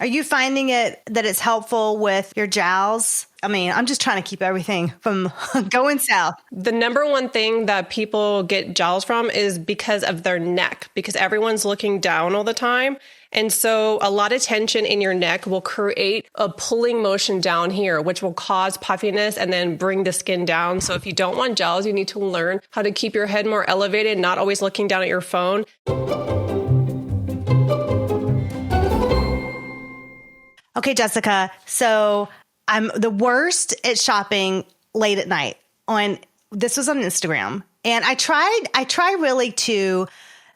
Are you finding that it's helpful with your jowls? I mean, I'm just trying to keep everything from going south. The number one thing that people get jowls from is because of their neck, because everyone's looking down all the time. And so a lot of tension in your neck will create a pulling motion down here, which will cause puffiness and then bring the skin down. So if you don't want jowls, you need to learn how to keep your head more elevated, not always looking down at your phone. Okay, Jessica. So I'm the worst at shopping late at night. This was on Instagram, and I try really to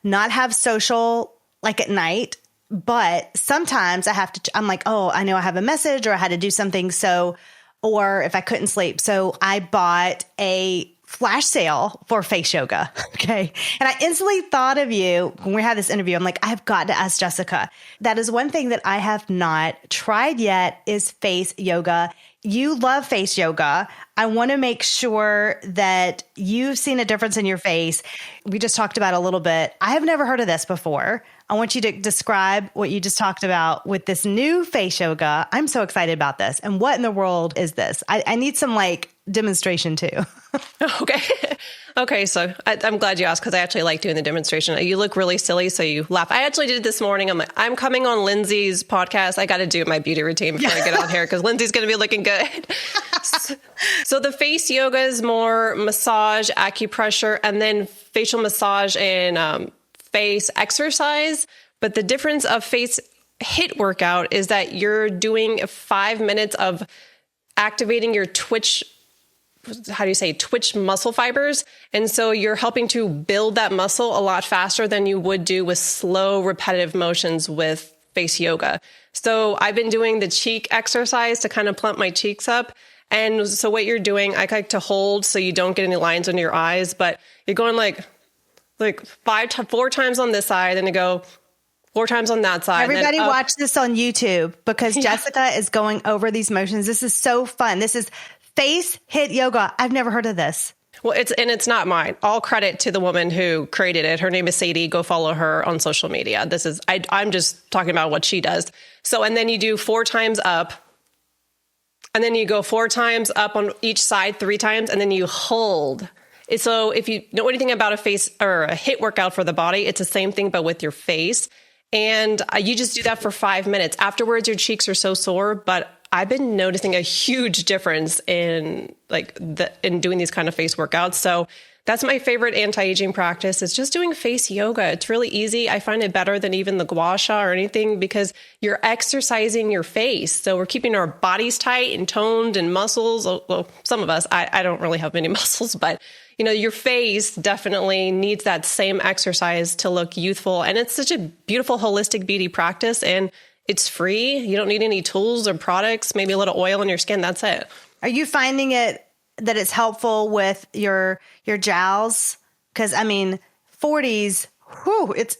not have social like at night, but sometimes I'm like, oh, I know I have a message or I had to do something. Or if I couldn't sleep. So I bought a flash sale for face yoga. Okay. And I instantly thought of you when we had this interview. I'm like, I've got to ask Jessica. That is one thing that I have not tried yet is face yoga. You love face yoga. I want to make sure that you've seen a difference in your face. We just talked about a little bit. I have never heard of this before. I want you to describe what you just talked about with this new face yoga. I'm so excited about this. And what in the world is this? I need some demonstration too. Okay. So I'm glad you asked because I actually like doing the demonstration. You look really silly, so you laugh. I actually did it this morning. I'm like, I'm coming on Lindsay's podcast. I got to do my beauty routine before I get on here because Lindsay's going to be looking good. So the face yoga is more massage, acupressure, and then facial massage and face exercise. But the difference of face HIIT workout is that you're doing 5 minutes of activating your twitch muscle fibers. And so you're helping to build that muscle a lot faster than you would do with slow, repetitive motions with face yoga. So I've been doing the cheek exercise to kind of plump my cheeks up. And so what you're doing, I like to hold so you don't get any lines under your eyes, but you're going like 4 times on this side, then you go 4 times on that side. Everybody watch this on YouTube because Jessica is going over these motions. This is so fun. This is face HIIT yoga. I've never heard of this. Well, it's not mine. All credit to the woman who created it. Her name is Sadie. Go follow her on social media. I'm just talking about what she does. So, and then you do 4 times up, and then you go 4 times up on each side 3 times, and then you hold. So if you know anything about a face or a HIIT workout for the body, it's the same thing, but with your face. And you just do that for 5 minutes. Afterwards, your cheeks are so sore, but I've been noticing a huge difference in doing these kind of face workouts. So that's my favorite anti-aging practice. It's just doing face yoga. It's really easy. I find it better than even the gua sha or anything because you're exercising your face. So we're keeping our bodies tight and toned and muscles. Well, some of us, I don't really have many muscles, but your face definitely needs that same exercise to look youthful. And it's such a beautiful holistic beauty practice. And it's free. You don't need any tools or products, maybe a little oil on your skin. That's it. Are you finding that it's helpful with your jowls? Because 40s,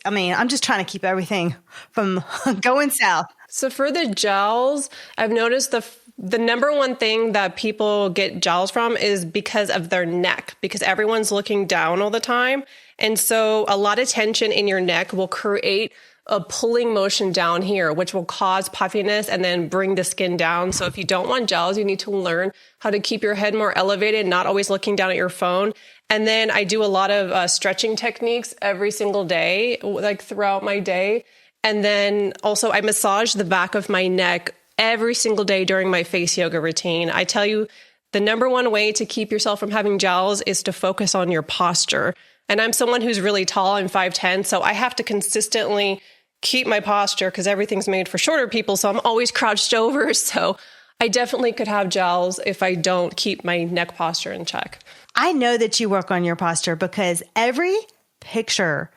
I'm just trying to keep everything from going south. So for the jowls, I've noticed the number one thing that people get jowls from is because of their neck, because everyone's looking down all the time. And so a lot of tension in your neck will create a pulling motion down here, which will cause puffiness and then bring the skin down. So if you don't want jowls, you need to learn how to keep your head more elevated, not always looking down at your phone. And then I do a lot of stretching techniques every single day, throughout my day. And then also I massage the back of my neck every single day during my face yoga routine. I tell you, the number one way to keep yourself from having jowls is to focus on your posture. And I'm someone who's really tall. I'm 5'10", so I have to consistently keep my posture because everything's made for shorter people. So I'm always crouched over. So I definitely could have jowls if I don't keep my neck posture in check. I know that you work on your posture because every picture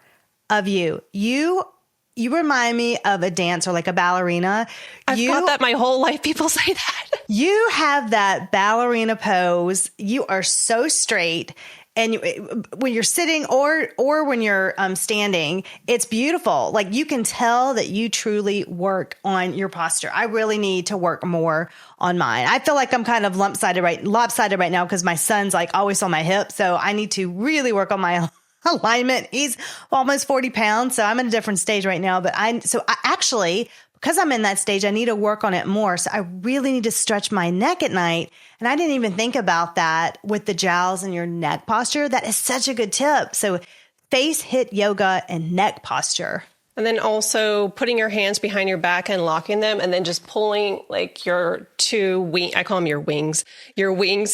of you remind me of a dancer, like a ballerina. I've got that my whole life. People say that. You have that ballerina pose. You are so straight. And when you're sitting or when you're standing, it's beautiful. Like you can tell that you truly work on your posture. I really need to work more on mine. I feel like I'm kind of lopsided right now because my son's always on my hip. So I need to really work on my alignment. He's almost 40 pounds. So I'm in a different stage right now. But I actually because I'm in that stage, I need to work on it more. So I really need to stretch my neck at night. And I didn't even think about that with the jowls and your neck posture. That is such a good tip. So face HIIT yoga and neck posture. And then also putting your hands behind your back and locking them, and then just pulling like your I call them your wings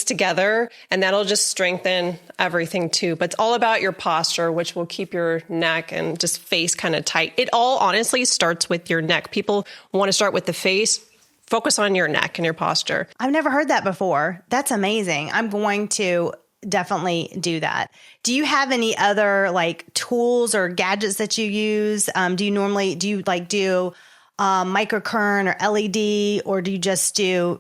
together. And that'll just strengthen everything too. But it's all about your posture, which will keep your neck and just face kind of tight. It all honestly starts with your neck. People want to start with the face. Focus on your neck and your posture. I've never heard that before. That's amazing. I'm going to definitely do that. Do you have any other like tools or gadgets that you use? Do you do microcurrent or LED, or do you just do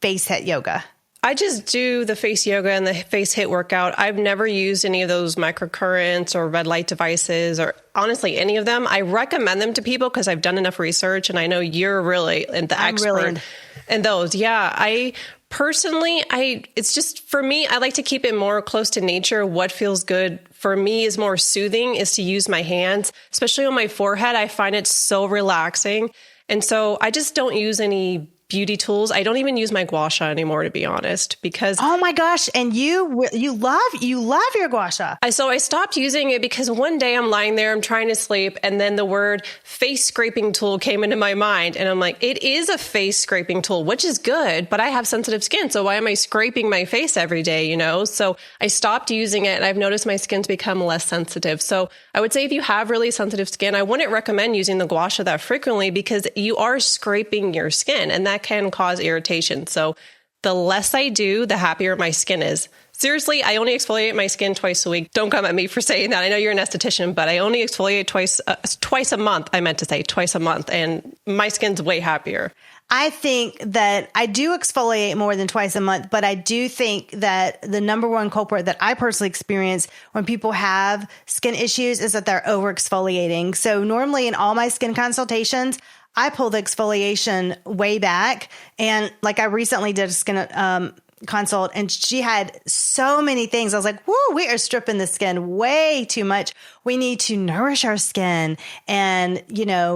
face HIIT yoga? I just do the face yoga and the face HIIT workout. I've never used any of those microcurrents or red light devices, or honestly any of them. I recommend them to people because I've done enough research, and I know you're really the expert in those. Yeah, it's just for me, I like to keep it more close to nature. What feels good for me is more soothing is to use my hands, especially on my forehead. I find it so relaxing. And so I just don't use any beauty tools. I don't even use my gua sha anymore, to be honest, because oh my gosh, and you love your gua sha. So I stopped using it because one day I'm lying there, I'm trying to sleep, and then the word face scraping tool came into my mind, and I'm like, it is a face scraping tool, which is good, but I have sensitive skin, so why am I scraping my face every day, you know? So I stopped using it, and I've noticed my skin's become less sensitive. So I would say if you have really sensitive skin, I wouldn't recommend using the gua sha that frequently because you are scraping your skin, and that can cause irritation. So the less I do, the happier my skin is. Seriously, I only exfoliate my skin twice a week. Don't come at me for saying that. I know you're an esthetician, but I only exfoliate twice a month. I meant to say twice a month, and my skin's way happier. I think that I do exfoliate more than twice a month, but I do think that the number one culprit that I personally experience when people have skin issues is that they're over exfoliating. So normally in all my skin consultations, I pull the exfoliation way back. And like I recently did a skin consult, and she had so many things. I was like, whoo, we are stripping the skin way too much. We need to nourish our skin and,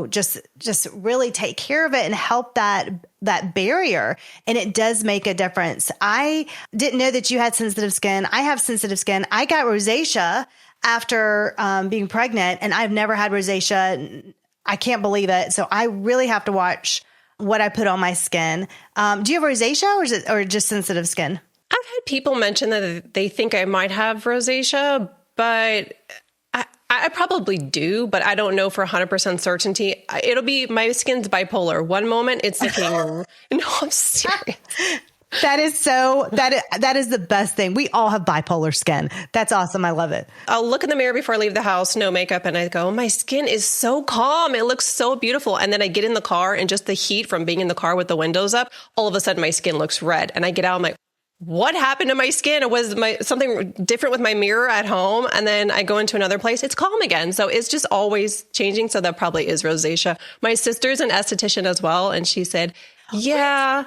just really take care of it and help that barrier. And it does make a difference. I didn't know that you had sensitive skin. I have sensitive skin. I got rosacea after being pregnant, and I've never had rosacea. I can't believe it. So I really have to watch what I put on my skin. Do you have rosacea or just sensitive skin? I've had people mention that they think I might have rosacea, but I probably do, but I don't know for 100% certainty. It'll be my skin's bipolar. One moment it's looking, no, I'm serious. That is the best thing. We all have bipolar skin. That's awesome. I love it. I'll look in the mirror before I leave the house, no makeup, and I go, my skin is so calm. It looks so beautiful. And then I get in the car, and just the heat from being in the car with the windows up, all of a sudden my skin looks red. And I get out, I'm like, what happened to my skin? It was something different with my mirror at home. And then I go into another place, it's calm again. So it's just always changing. So that probably is rosacea. My sister's an esthetician as well. And she said, yeah.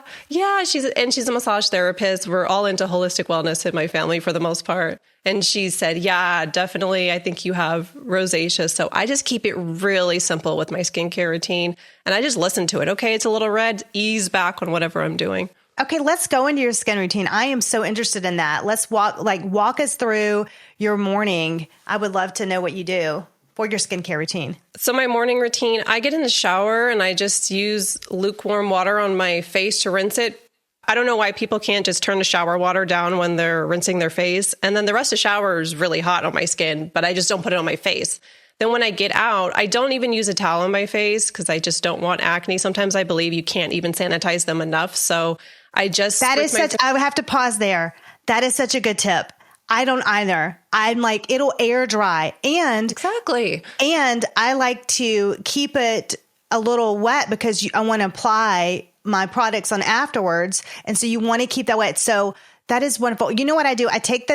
She's a massage therapist. We're all into holistic wellness in my family for the most part. And she said, yeah, definitely. I think you have rosacea. So I just keep it really simple with my skincare routine. And I just listen to it. Okay, it's a little red, ease back on whatever I'm doing. Okay, let's go into your skin routine. I am so interested in that. Let's walk us through your morning. I would love to know what you do for your skincare routine. So my morning routine, I get in the shower and I just use lukewarm water on my face to rinse it. I don't know why people can't just turn the shower water down when they're rinsing their face. And then the rest of the shower is really hot on my skin, but I just don't put it on my face. Then when I get out, I don't even use a towel on my face because I just don't want acne. Sometimes I believe you can't even sanitize them enough. So I just... I would have to pause there. That is such a good tip. I don't either. I'm like, it'll air dry. And exactly. And I like to keep it a little wet because I want to apply my products on afterwards. And so you want to keep that wet. So that is wonderful. You know what I do? I take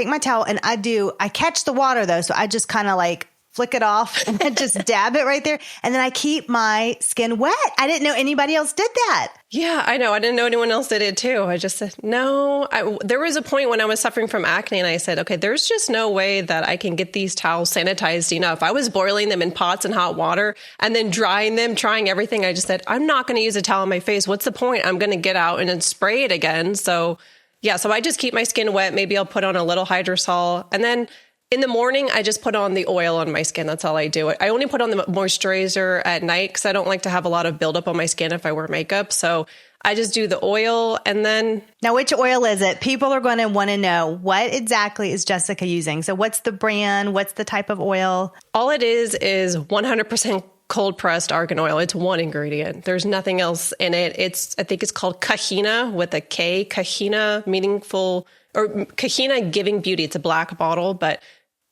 my towel and I catch the water though. So I just kind of like flick it off and then just dab it right there. And then I keep my skin wet. I didn't know anybody else did that. Yeah, I know. I didn't know anyone else did it too. I just said, no. There was a point when I was suffering from acne and I said, okay, there's just no way that I can get these towels sanitized enough. I was boiling them in pots and hot water and then drying them, trying everything. I just said, I'm not going to use a towel on my face. What's the point? I'm going to get out and then spray it again. So yeah, so I just keep my skin wet. Maybe I'll put on a little hydrosol. And then in the morning, I just put on the oil on my skin. That's all I do. I only put on the moisturizer at night because I don't like to have a lot of buildup on my skin if I wear makeup. So I just do the oil and then... Now, which oil is it? People are going to want to know, what exactly is Jessica using? So what's the brand? What's the type of oil? All it is 100% cold pressed argan oil. It's one ingredient. There's nothing else in it. I think it's called 𝐬𝐤𝐬𝐤 with a K, 𝐬𝐤𝐬𝐬𝐤 meaningful, or 𝐬𝐤𝐬𝐬𝐤 Giving Beauty. It's a black bottle, but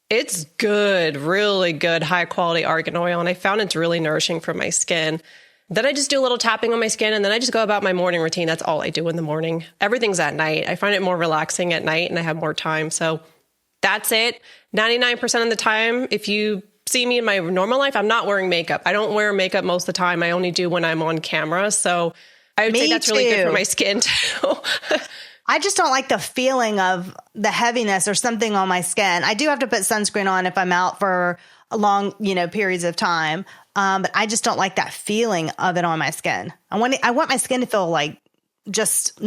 it's good, really good, high quality argan oil. And I found it's really nourishing for my skin. Then I just do a little tapping on my skin and then I just go about my morning routine. That's all I do in the morning. Everything's at night. I find it more relaxing at night and I have more time. So that's it. 99% of the time, if you see me in my normal life, I'm not wearing makeup. I don't wear makeup most of the time. I only do when I'm on camera. So I would say that's really good for my skin too. I just don't like the feeling of the heaviness or something on my skin. I do have to put sunscreen on if I'm out for a long, periods of time. But I just don't like that feeling of it on my skin. I want my skin to feel like just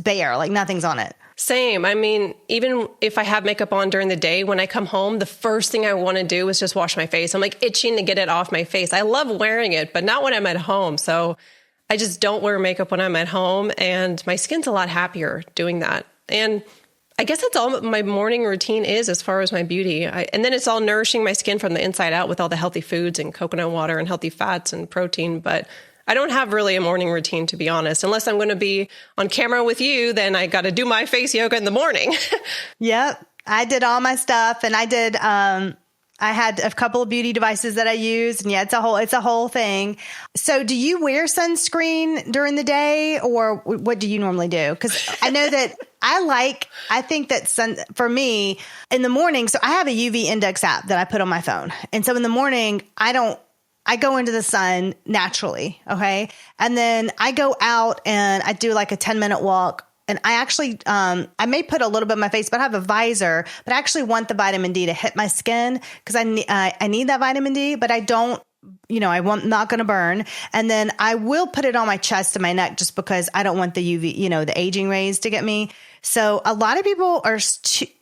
bare, like nothing's on it. Same. I mean, even if I have makeup on during the day, when I come home, the first thing I want to do is just wash my face. I'm like itching to get it off my face. I love wearing it, but not when I'm at home. So I just don't wear makeup when I'm at home and my skin's a lot happier doing that. And I guess that's all my morning routine is as far as my beauty. And then it's all nourishing my skin from the inside out with all the healthy foods and coconut water and healthy fats and protein. But I don't have really a morning routine, to be honest. Unless I'm going to be on camera with you, then I got to do my face yoga in the morning. Yep. I did all my stuff and I had a couple of beauty devices that I used, and yeah, it's a whole thing. So do you wear sunscreen during the day, or what do you normally do? Because I know that I think that for me in the morning, so I have a UV index app that I put on my phone. And so in the morning, I go into the sun naturally. Okay. And then I go out and I do like a 10-minute walk. And I actually, I may put a little bit on my face, but I have a visor, but I actually want the vitamin D to hit my skin because I need that vitamin D, but I don't, I'm not going to burn. And then I will put it on my chest and my neck just because I don't want the UV, the aging rays to get me. So a lot of people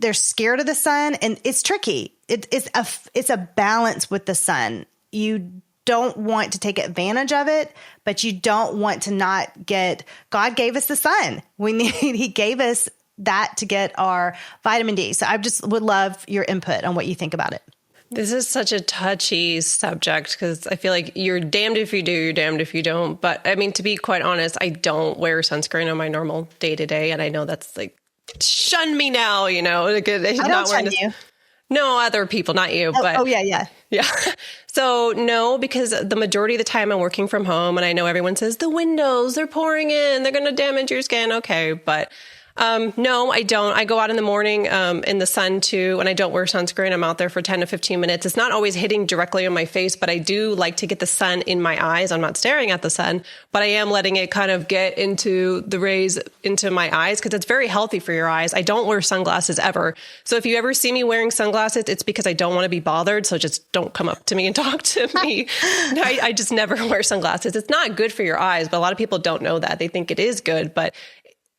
they're scared of the sun, and it's tricky. It's a balance with the sun. You don't want to take advantage of it, but you don't want to not get, God gave us the sun. He gave us that to get our vitamin D. So I just would love your input on what you think about it. This is such a touchy subject because I feel like you're damned if you do, you're damned if you don't. But I mean, to be quite honest, I don't wear sunscreen on my normal day to day. And I know that's like, shun me now, I don't shun you. No, other people, not you. But yeah. So no, because the majority of the time I'm working from home and I know everyone says the windows, they're pouring in, they're going to damage your skin. Okay. But no, I don't. I go out in the morning in the sun too, and I don't wear sunscreen. I'm out there for 10 to 15 minutes. It's not always hitting directly on my face, but I do like to get the sun in my eyes. I'm not staring at the sun, but I am letting it kind of get into the rays into my eyes because it's very healthy for your eyes. I don't wear sunglasses ever. So if you ever see me wearing sunglasses, it's because I don't want to be bothered. So just don't come up to me and talk to me. No, I just never wear sunglasses. It's not good for your eyes, but a lot of people don't know that. They think it is good, but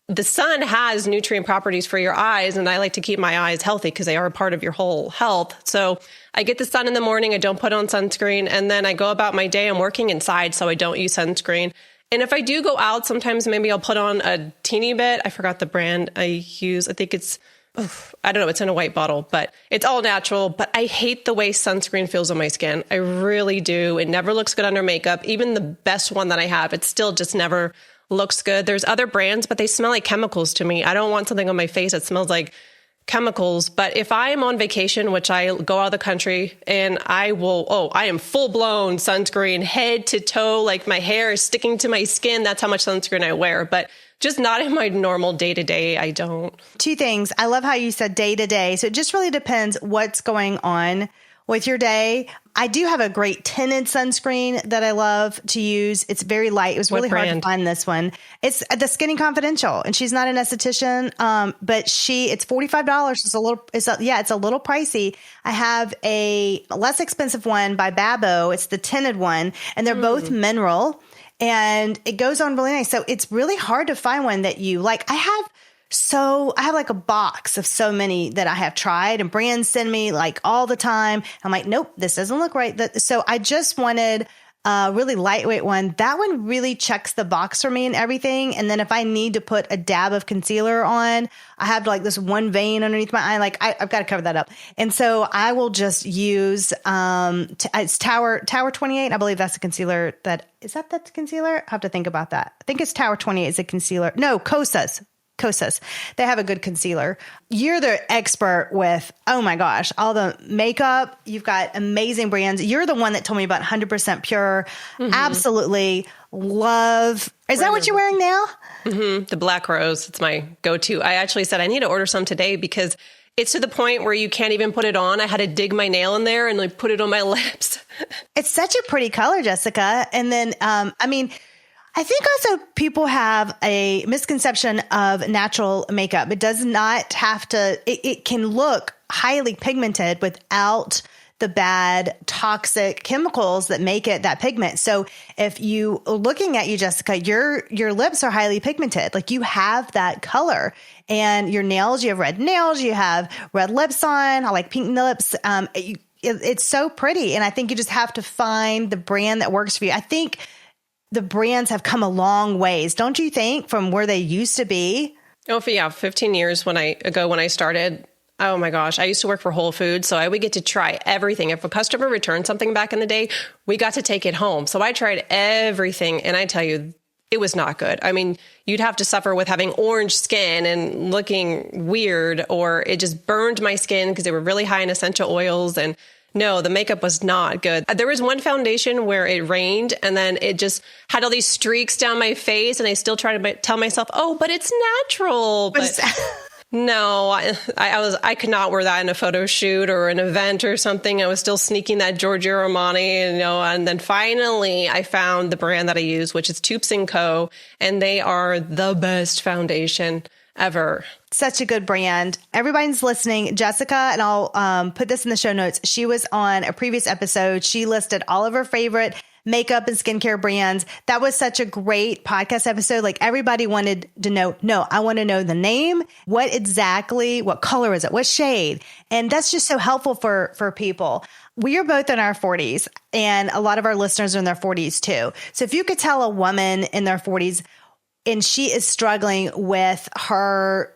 the sun has nutrient properties for your eyes, and I like to keep my eyes healthy because they are a part of your whole health. So I get the sun in the morning. I don't put on sunscreen, and then I go about my day. I'm working inside, so I don't use sunscreen. And if I do go out, sometimes maybe I'll put on a teeny bit. I forgot the brand I use. I think it's, I don't know, it's in a white bottle, but it's all natural. But I hate the way sunscreen feels on my skin. I really do. It never looks good under makeup. Even the best one that I have, it still just never looks good. There's other brands, but they smell like chemicals to me. I don't want something on my face that smells like chemicals. But if I am on vacation, which I go out of the country and I am full blown sunscreen head to toe, like my hair is sticking to my skin. That's how much sunscreen I wear, but just not in my normal day to day. I don't. Two things. I love how you said day to day. So it just really depends what's going on with your day. I do have a great tinted sunscreen that I love to use. It's very light. It was really hard to find this one. It's the Skinny Confidential, and she's not an esthetician, but it's $45. It's a little pricey. I have a less expensive one by Babo. It's the tinted one, and they're both mineral, and it goes on really nice. So it's really hard to find one that you like. I have like a box of so many that I have tried, and brands send me like all the time. I'm like, nope, this doesn't look right. So I just wanted a really lightweight one. That one really checks the box for me and everything. And then if I need to put a dab of concealer on, I have like this one vein underneath my eye. Like I've got to cover that up. And so I will just use, it's Tower 28. I believe that's the concealer is that the concealer? I have to think about that. I think it's Tower 28 is a concealer. No, Kosas. They have a good concealer. You're the expert with, oh my gosh, all the makeup. You've got amazing brands. You're the one that told me about 100% Pure. Absolutely love. Is that what you're wearing now? The Black Rose. It's my go-to. I actually said I need to order some today because it's to the point where you can't even put it on. I had to dig my nail in there and like put it on my lips. It's such a pretty color, Jessica. And then, I think also people have a misconception of natural makeup. It does not have to, it can look highly pigmented without the bad toxic chemicals that make it that pigment. So if you looking at you, Jessica, your lips are highly pigmented. Like you have that color, and your nails, you have red nails, you have red lips on. I like pink lips. It's so pretty. And I think you just have to find the brand that works for you. I think the brands have come a long ways, don't you think, from where they used to be? Oh, yeah. 15 years when I started, oh my gosh, I used to work for Whole Foods. So I would get to try everything. If a customer returned something back in the day, we got to take it home. So I tried everything. And I tell you, it was not good. I mean, you'd have to suffer with having orange skin and looking weird, or it just burned my skin because they were really high in essential oils. And no, the makeup was not good. There was one foundation where it rained and then it just had all these streaks down my face, and I still try to tell myself, oh, but it's natural. But no, I could not wear that in a photo shoot or an event or something. I was still sneaking that Giorgio Armani, and then finally I found the brand that I use, which is 𝐓𝐢𝐬𝐬𝐢𝐬𝐬𝐬, and they are the best foundation ever. Such a good brand. Everybody's listening. Jessica, and I'll put this in the show notes. She was on a previous episode. She listed all of her favorite makeup and skincare brands. That was such a great podcast episode. Like everybody wanted to know, I want to know the name, what color is it? What shade? And that's just so helpful for people. We are both in our 40s, and a lot of our listeners are in their 40s too. So if you could tell a woman in their 40s, and she is struggling with her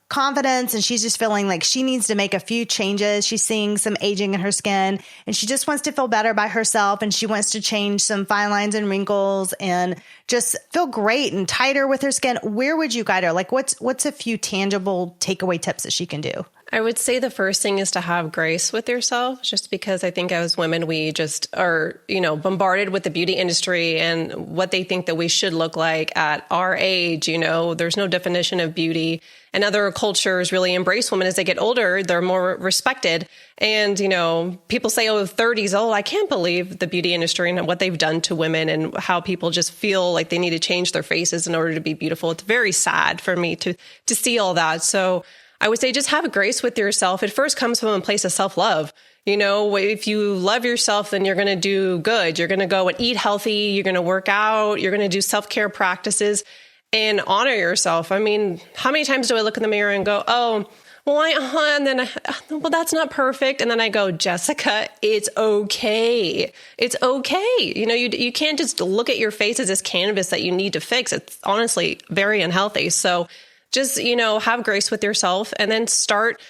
confidence, and she's just feeling like she needs to make a few changes. She's seeing some aging in her skin, and she just wants to feel better by herself, and she wants to change some fine lines and wrinkles and just feel great and tighter with her skin. Where would you guide her? Like what's a few tangible takeaway tips that she can do? I would say the first thing is to have grace with yourself, just because I think as women, we just are, bombarded with the beauty industry and what they think that we should look like at our age. There's no definition of beauty, and other cultures really embrace women as they get older. They're more respected. And, people say, 30s, I can't believe the beauty industry and what they've done to women and how people just feel like they need to change their faces in order to be beautiful. It's very sad for me to see all that. So I would say just have grace with yourself. It first comes from a place of self-love. If you love yourself, then you're going to do good. You're going to go and eat healthy. You're going to work out. You're going to do self-care practices and honor yourself. I mean, how many times do I look in the mirror and go, well, that's not perfect. And then I go, Jessica, it's okay. It's okay. You can't just look at your face as this canvas that you need to fix. It's honestly very unhealthy. So just, have grace with yourself, and then start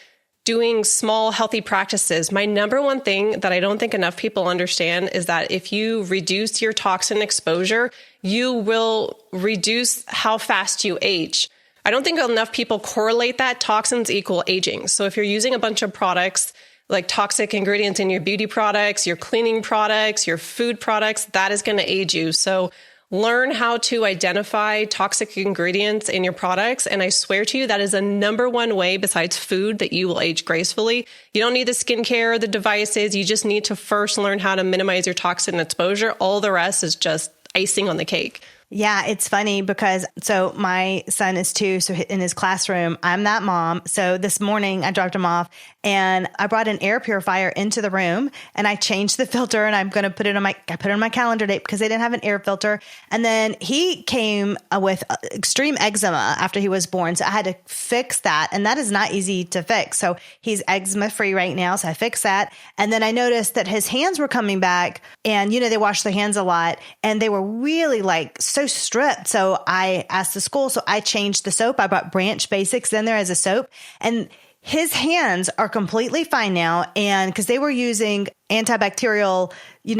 doing small, healthy practices. My number one thing that I don't think enough people understand is that if you reduce your toxin exposure, you will reduce how fast you age. I don't think enough people correlate that toxins equal aging. So if you're using a bunch of products, like toxic ingredients in your beauty products, your cleaning products, your food products, that is going to age you. So Learn how to identify toxic ingredients in your products. And I swear to you, that is the number one way besides food that you will age gracefully. You don't need the skincare or the devices. You just need to first learn how to minimize your toxin exposure. All the rest is just icing on the cake. Yeah, it's funny because so my son is 2. So in his classroom, I'm that mom. So this morning I dropped him off and I brought an air purifier into the room and I changed the filter and I'm going to put it on I put it on my calendar date because they didn't have an air filter. And then he came with extreme eczema after he was born. So I had to fix that. And that is not easy to fix. So he's eczema free right now. So I fixed that. And then I noticed that his hands were coming back and, they wash their hands a lot and they were really so stripped. So I asked the school. So I changed the soap. I brought Branch Basics in there as a soap and his hands are completely fine now. And because they were using antibacterial,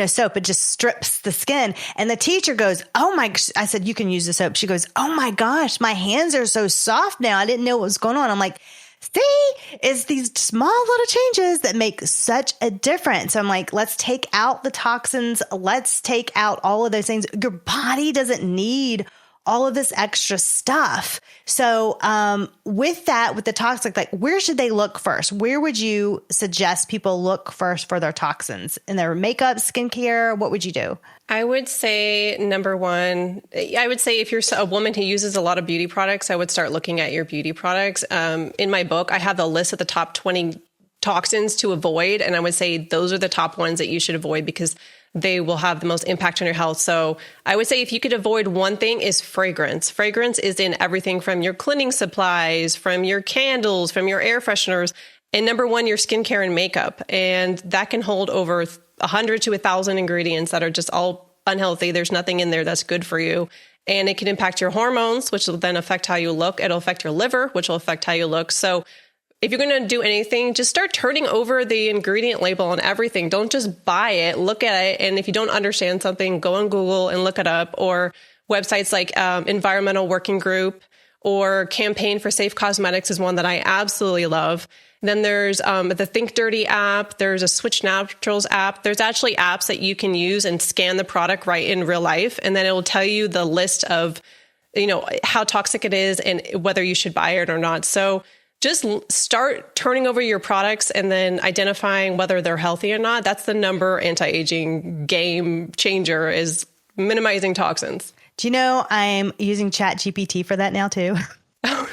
soap, it just strips the skin. And the teacher goes, I said, you can use the soap. She goes, oh my gosh, my hands are so soft now. I didn't know what was going on. I'm like, see, it's these small little changes that make such a difference. So I'm like, let's take out the toxins. Let's take out all of those things. Your body doesn't need all of this extra stuff. So with the toxic, where should they look first? Where would you suggest people look first for their toxins? In their makeup, skincare? What would you do? I would say number one, if you're a woman who uses a lot of beauty products, I would start looking at your beauty products. In my book, I have the list of the top 20 toxins to avoid. And I would say those are the top ones that you should avoid because they will have the most impact on your health. So I would say if you could avoid one thing is fragrance. Fragrance is in everything from your cleaning supplies, from your candles, from your air fresheners. And number one, your skincare and makeup. And that can hold over 100 to 1,000 ingredients that are just all unhealthy. There's nothing in there that's good for you. And it can impact your hormones, which will then affect how you look. It'll affect your liver, which will affect how you look. So if you're going to do anything, just start turning over the ingredient label on everything. Don't just buy it, look at it. And if you don't understand something, go on Google and look it up, or websites like Environmental Working Group or Campaign for Safe Cosmetics is one that I absolutely love. Then there's the Think Dirty app. There's a Switch Naturals app. There's actually apps that you can use and scan the product right in real life. And then it will tell you the list of, how toxic it is and whether you should buy it or not. So just start turning over your products and then identifying whether they're healthy or not. That's the anti-aging game changer, is minimizing toxins. Do you know I'm using ChatGPT for that now too? Oh,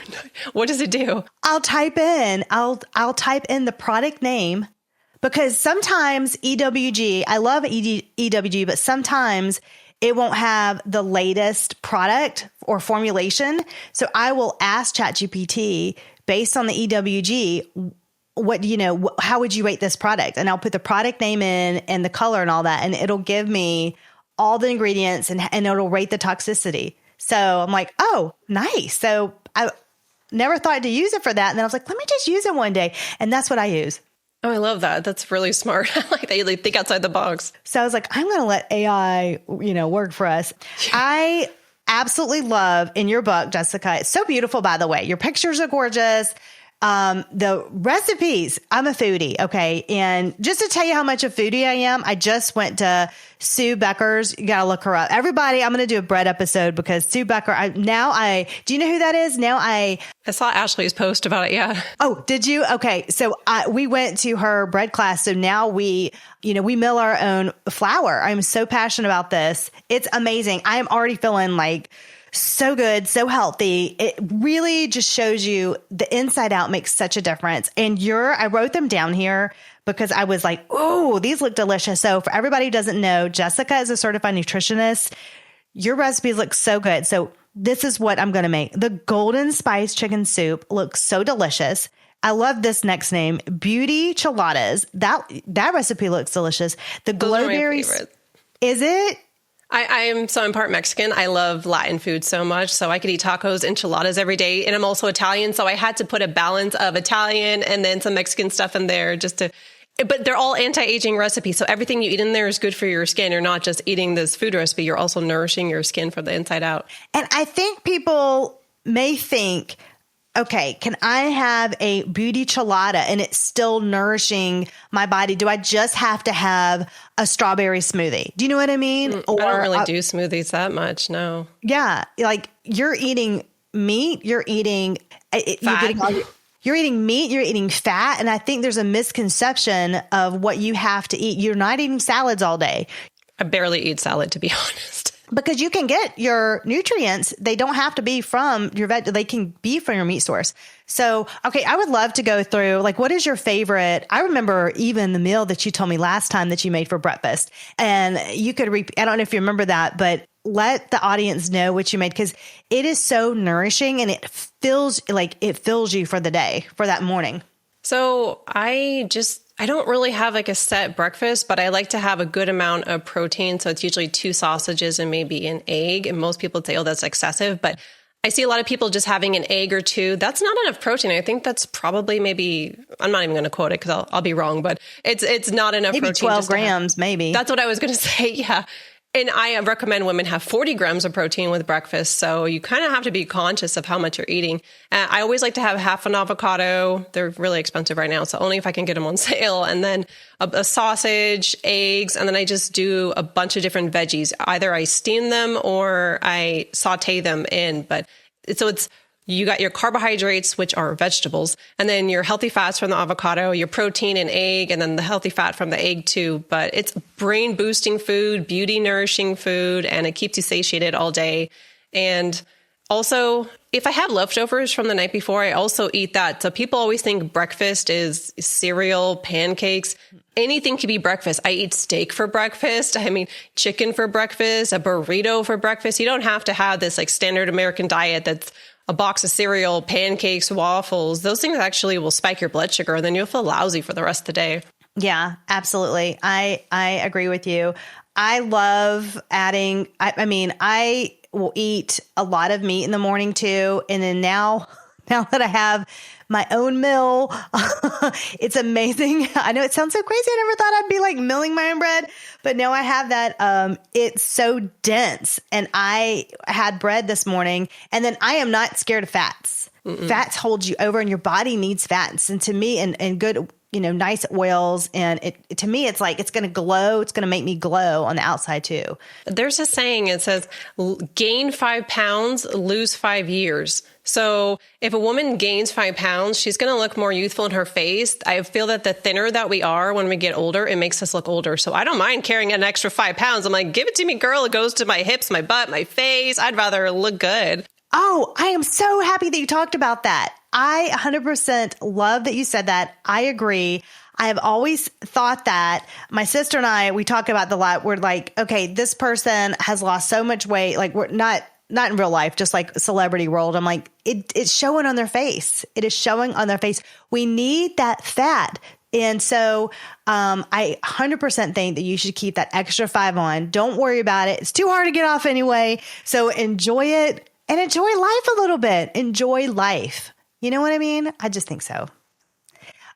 what does it do? I'll type in the product name because sometimes EWG, I love EWG, but sometimes it won't have the latest product or formulation. So I will ask ChatGPT based on the EWG, how would you rate this product? And I'll put the product name in and the color and all that, and it'll give me all the ingredients and it'll rate the toxicity. So I'm like, oh, nice. So I never thought to use it for that. And then I was like, let me just use it one day. And that's what I use. Oh, I love that. That's really smart. I like that you think outside the box. So I was like, I'm going to let AI, work for us. I absolutely love in your book, Jessica. It's so beautiful, by the way. Your pictures are gorgeous. The recipes, I'm a foodie. Okay. And just to tell you how much a foodie I am, I just went to Sue Becker's. You got to look her up. Everybody, I'm going to do a bread episode because Sue Becker, do you know who that is? I saw Ashley's post about it. Yeah. Oh, did you? Okay. So we went to her bread class. So now we mill our own flour. I'm so passionate about this. It's amazing. I am already feeling so good, so healthy. It really just shows you the inside out makes such a difference. And I wrote them down here because I was like, oh, these look delicious. So for everybody who doesn't know, Jessica is a certified nutritionist. Your recipes look so good. So this is what I'm going to make. The golden spice chicken soup looks so delicious. I love this next name, Beauty Chiladas. That recipe looks delicious. The glowberries. Is it? I'm part Mexican. I love Latin food so much. So I could eat tacos, enchiladas every day. And I'm also Italian. So I had to put a balance of Italian and then some Mexican stuff in there but they're all anti-aging recipes. So everything you eat in there is good for your skin. You're not just eating this food recipe. You're also nourishing your skin from the inside out. And I think people may think, okay, can I have a beauty chelada and it's still nourishing my body? Do I just have to have a strawberry smoothie? Do you know what I mean? I don't really do smoothies that much. No. Yeah. Like you're eating meat, you're eating Fat. you're eating meat, you're eating fat. And I think there's a misconception of what you have to eat. You're not eating salads all day. I barely eat salad, to be honest. Because you can get your nutrients. They don't have to be from your they can be from your meat source. So, okay, I would love to go through, like, what is your favorite? I remember even the meal that you told me last time that you made for breakfast. And you could, I don't know if you remember that, but let the audience know what you made, because it is so nourishing and it fills you for the day, for that morning. So I don't really have like a set breakfast, but I like to have a good amount of protein. So it's usually 2 sausages and maybe an egg. And most people say, oh, that's excessive. But I see a lot of people just having an egg or 2. That's not enough protein. I think that's probably maybe, I'm not even going to quote it because I'll be wrong, but it's not enough maybe protein. 12 grams, maybe. That's what I was going to say. Yeah. And I recommend women have 40 grams of protein with breakfast. So you kind of have to be conscious of how much you're eating. I always like to have half an avocado. They're really expensive right now, so only if I can get them on sale. And then a sausage, eggs, and then I just do a bunch of different veggies. Either I steam them or I saute them in. But it's you got your carbohydrates, which are vegetables, and then your healthy fats from the avocado, your protein and egg, and then the healthy fat from the egg too. But it's brain boosting food, beauty nourishing food, and it keeps you satiated all day. And also, if I have leftovers from the night before, I also eat that. So people always think breakfast is cereal, pancakes. Anything can be breakfast. I eat steak for breakfast. I mean, chicken for breakfast, a burrito for breakfast. You don't have to have this like standard American diet that's a box of cereal, pancakes, waffles. Those things actually will spike your blood sugar and then you'll feel lousy for the rest of the day. Yeah, absolutely. I agree with you. I love adding, I will eat a lot of meat in the morning too. And then now that I have my own mill, it's amazing. I know it sounds so crazy. I never thought I'd be like milling my own bread, but now I have that. It's so dense. And I had bread this morning, and then I am not scared of fats. Mm-mm. Fats hold you over, and your body needs fats. And to me, and good, nice oils. And to me, it's like, it's going to glow. It's going to make me glow on the outside too. There's a saying, it says, gain 5 pounds, lose 5 years. So if a woman gains 5 pounds, she's going to look more youthful in her face. I feel that the thinner that we are when we get older, it makes us look older. So I don't mind carrying an extra 5 pounds. I'm like, give it to me, girl. It goes to my hips, my butt, my face. I'd rather look good. Oh, I am so happy that you talked about that. I 100% love that you said that. I agree. I have always thought that. My sister and I, we talk about the lot. We're like, okay, this person has lost so much weight. Like, we're not in real life, just like celebrity world. I'm like, it's showing on their face. It is showing on their face. We need that fat. And so I 100% think that you should keep that extra 5 on. Don't worry about it. It's too hard to get off anyway. So enjoy it and enjoy life a little bit. Enjoy life. You know what I mean? I just think so.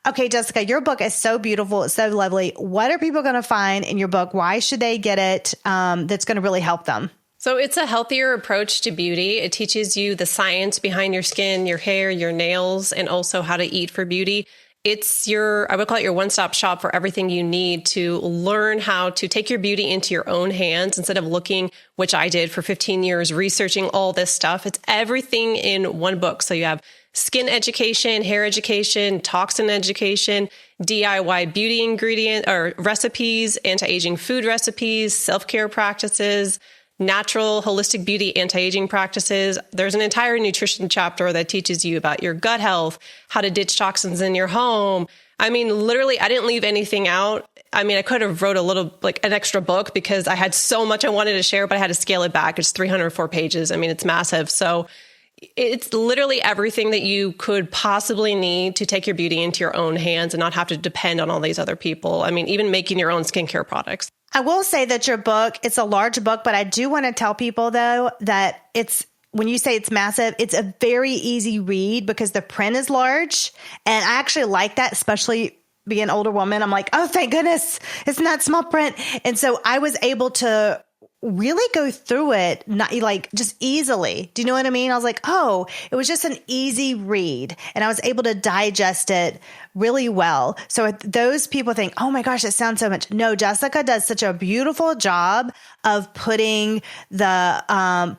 Okay, Jessica, your book is so beautiful. It's so lovely. What are people going to find in your book? Why should they get it? That's going to really help them. So it's a healthier approach to beauty. It teaches you the science behind your skin, your hair, your nails, and also how to eat for beauty. It's I would call it your one-stop shop for everything you need to learn how to take your beauty into your own hands instead of looking, which I did for 15 years, researching all this stuff. It's everything in one book. So you have skin education, hair education, toxin education, DIY beauty ingredient or recipes, anti-aging food recipes, self-care practices, natural holistic beauty anti-aging practices. There's an entire nutrition chapter that teaches you about your gut health, how to ditch toxins in your home. I mean, literally, I didn't leave anything out. I mean, I could have wrote a little, like an extra book because I had so much I wanted to share, but I had to scale it back. It's 304 pages. I mean, it's massive. So it's literally everything that you could possibly need to take your beauty into your own hands and not have to depend on all these other people. I mean, even making your own skincare products. I will say that your book, it's a large book, but I do want to tell people though, that when you say it's massive, it's a very easy read because the print is large. And I actually like that, especially being an older woman. I'm like, oh, thank goodness it's not small print. And so I was able to really go through it, not like just easily. Do you know what I mean? I was like, oh, it was just an easy read and I was able to digest it really well. So if those people think, oh my gosh, it sounds so much. No, Jessica does such a beautiful job of putting the,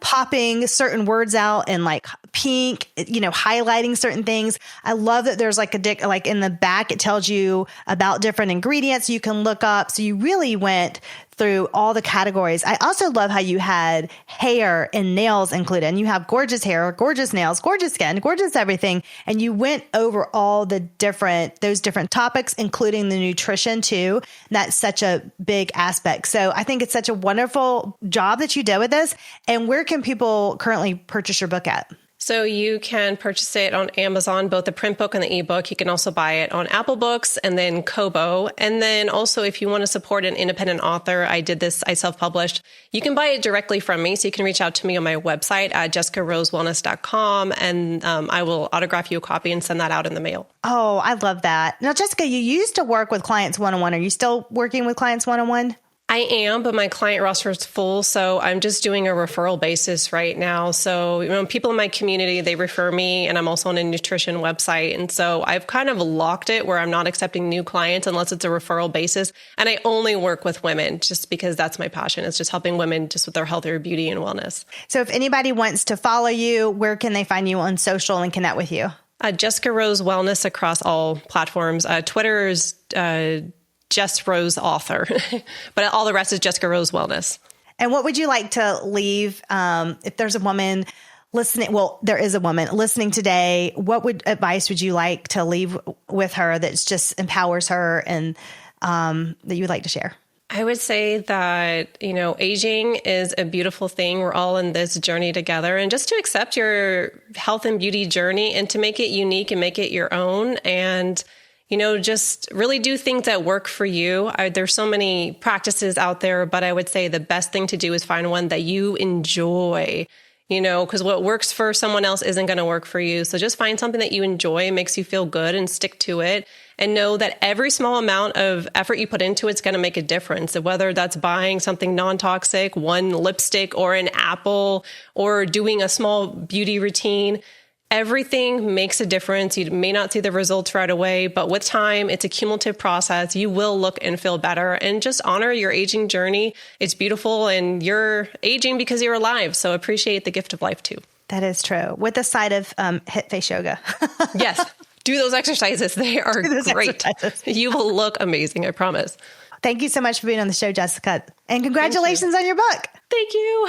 popping certain words out in like pink, highlighting certain things. I love that there's like like in the back, it tells you about different ingredients you can look up. So you really went through all the categories. I also love how you had hair and nails included, and you have gorgeous hair, gorgeous nails, gorgeous skin, gorgeous everything. And you went over all those different topics, including the nutrition too. That's such a big aspect. So I think it's such a wonderful job that you did with this. And where can people currently purchase your book at? So you can purchase it on Amazon, both the print book and the ebook. You can also buy it on Apple Books and then Kobo. And then also if you want to support an independent author, I self-published. You can buy it directly from me. So you can reach out to me on my website at jessicarosewellness.com and I will autograph you a copy and send that out in the mail. Oh, I love that. Now, Jessica, you used to work with clients one-on-one. Are you still working with clients one-on-one? I am, but my client roster is full. So I'm just doing a referral basis right now. So, people in my community, they refer me and I'm also on a nutrition website. And so I've kind of locked it where I'm not accepting new clients unless it's a referral basis. And I only work with women just because that's my passion. It's just helping women just with their health, their beauty and wellness. So if anybody wants to follow you, where can they find you on social and connect with you? Jessica Rose Wellness across all platforms. Twitter is Jess Rose Author, but all the rest is Jessica Rose Wellness. And what would you like to leave if there's a woman listening? Well, there is a woman listening today. What advice would you like to leave with her that just empowers her and that you would like to share? I would say that, aging is a beautiful thing. We're all in this journey together, and just to accept your health and beauty journey and to make it unique and make it your own. And just really do things that work for you. There's so many practices out there, but I would say the best thing to do is find one that you enjoy, because what works for someone else isn't going to work for you. So just find something that you enjoy, makes you feel good, and stick to it. And know that every small amount of effort you put into it's going to make a difference. Whether that's buying something non-toxic, one lipstick or an apple, or doing a small beauty routine. Everything makes a difference. You may not see the results right away, but with time, it's a cumulative process. You will look and feel better, and just honor your aging journey. It's beautiful, and you're aging because you're alive. So appreciate the gift of life too. That is true. With the side of HIIT face yoga. Yes. Do those exercises. They are great. You will look amazing. I promise. Thank you so much for being on the show, Jessica. And congratulations on your book. Thank you.